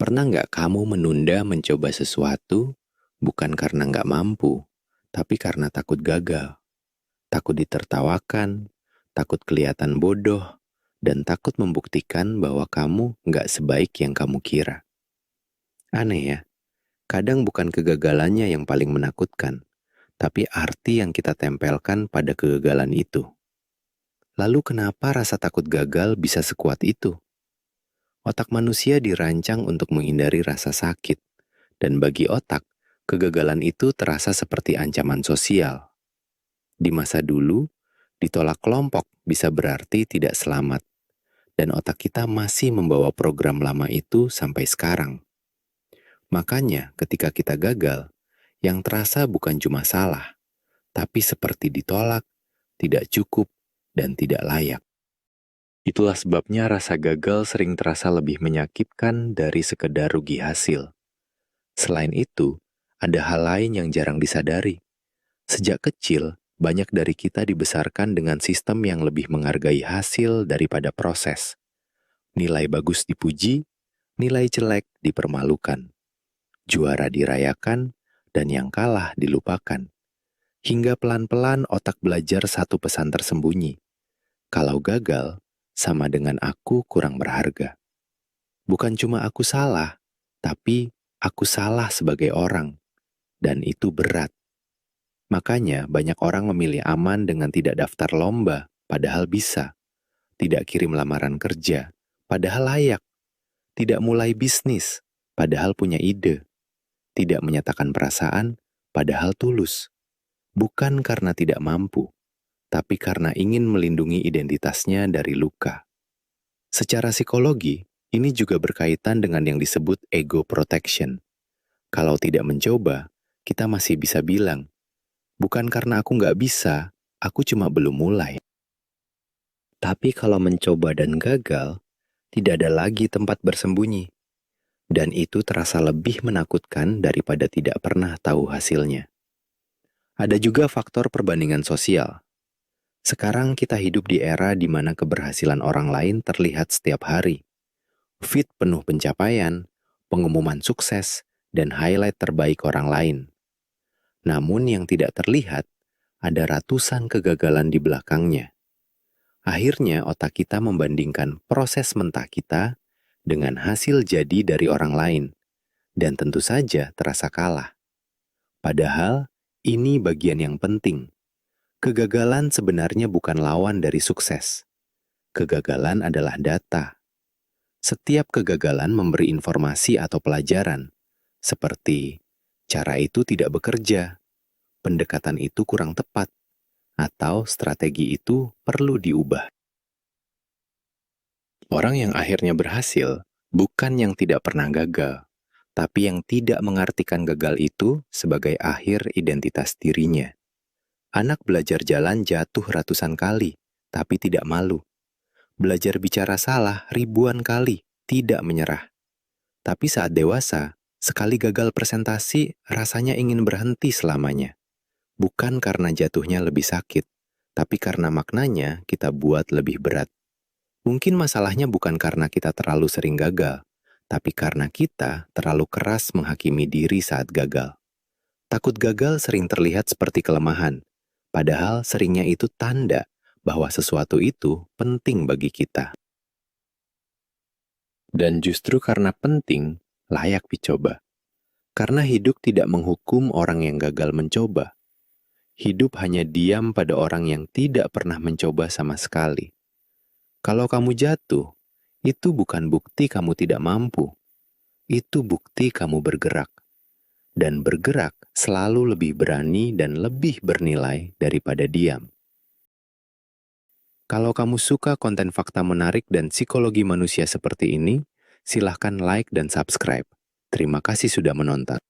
Pernah nggak kamu menunda mencoba sesuatu bukan karena nggak mampu, tapi karena takut gagal, takut ditertawakan, takut kelihatan bodoh, dan takut membuktikan bahwa kamu nggak sebaik yang kamu kira? Aneh ya, kadang bukan kegagalannya yang paling menakutkan, tapi arti yang kita tempelkan pada kegagalan itu. Lalu kenapa rasa takut gagal bisa sekuat itu? Otak manusia dirancang untuk menghindari rasa sakit, dan bagi otak, kegagalan itu terasa seperti ancaman sosial. Di masa dulu, ditolak kelompok bisa berarti tidak selamat, dan otak kita masih membawa program lama itu sampai sekarang. Makanya, ketika kita gagal, yang terasa bukan cuma salah, tapi seperti ditolak, tidak cukup, dan tidak layak. Itulah sebabnya rasa gagal sering terasa lebih menyakitkan dari sekedar rugi hasil. Selain itu, ada hal lain yang jarang disadari. Sejak kecil, banyak dari kita dibesarkan dengan sistem yang lebih menghargai hasil daripada proses. Nilai bagus dipuji, nilai jelek dipermalukan. Juara dirayakan, dan yang kalah dilupakan. Hingga pelan-pelan otak belajar satu pesan tersembunyi. Kalau gagal, sama dengan aku kurang berharga. Bukan cuma aku salah, tapi aku salah sebagai orang. Dan itu berat. Makanya banyak orang memilih aman dengan tidak daftar lomba, padahal bisa. Tidak kirim lamaran kerja, padahal layak. Tidak mulai bisnis, padahal punya ide. Tidak menyatakan perasaan, padahal tulus. Bukan karena tidak mampu, tapi karena ingin melindungi identitasnya dari luka. Secara psikologi, ini juga berkaitan dengan yang disebut ego protection. Kalau tidak mencoba, kita masih bisa bilang, bukan karena aku nggak bisa, aku cuma belum mulai. Tapi kalau mencoba dan gagal, tidak ada lagi tempat bersembunyi. Dan itu terasa lebih menakutkan daripada tidak pernah tahu hasilnya. Ada juga faktor perbandingan sosial. Sekarang kita hidup di era di mana keberhasilan orang lain terlihat setiap hari. Feed penuh pencapaian, pengumuman sukses, dan highlight terbaik orang lain. Namun yang tidak terlihat, ada ratusan kegagalan di belakangnya. Akhirnya otak kita membandingkan proses mentah kita dengan hasil jadi dari orang lain, dan tentu saja terasa kalah. Padahal, ini bagian yang penting. Kegagalan sebenarnya bukan lawan dari sukses. Kegagalan adalah data. Setiap kegagalan memberi informasi atau pelajaran, seperti cara itu tidak bekerja, pendekatan itu kurang tepat, atau strategi itu perlu diubah. Orang yang akhirnya berhasil bukan yang tidak pernah gagal, tapi yang tidak mengartikan gagal itu sebagai akhir identitas dirinya. Anak belajar jalan jatuh ratusan kali, tapi tidak malu. Belajar bicara salah ribuan kali, tidak menyerah. Tapi saat dewasa, sekali gagal presentasi, rasanya ingin berhenti selamanya. Bukan karena jatuhnya lebih sakit, tapi karena maknanya kita buat lebih berat. Mungkin masalahnya bukan karena kita terlalu sering gagal, tapi karena kita terlalu keras menghakimi diri saat gagal. Takut gagal sering terlihat seperti kelemahan, padahal seringnya itu tanda bahwa sesuatu itu penting bagi kita. Dan justru karena penting, layak dicoba. Karena hidup tidak menghukum orang yang gagal mencoba. Hidup hanya diam pada orang yang tidak pernah mencoba sama sekali. Kalau kamu jatuh, itu bukan bukti kamu tidak mampu. Itu bukti kamu bergerak. Dan bergerak selalu lebih berani dan lebih bernilai daripada diam. Kalau kamu suka konten fakta menarik dan psikologi manusia seperti ini, silahkan like dan subscribe. Terima kasih sudah menonton.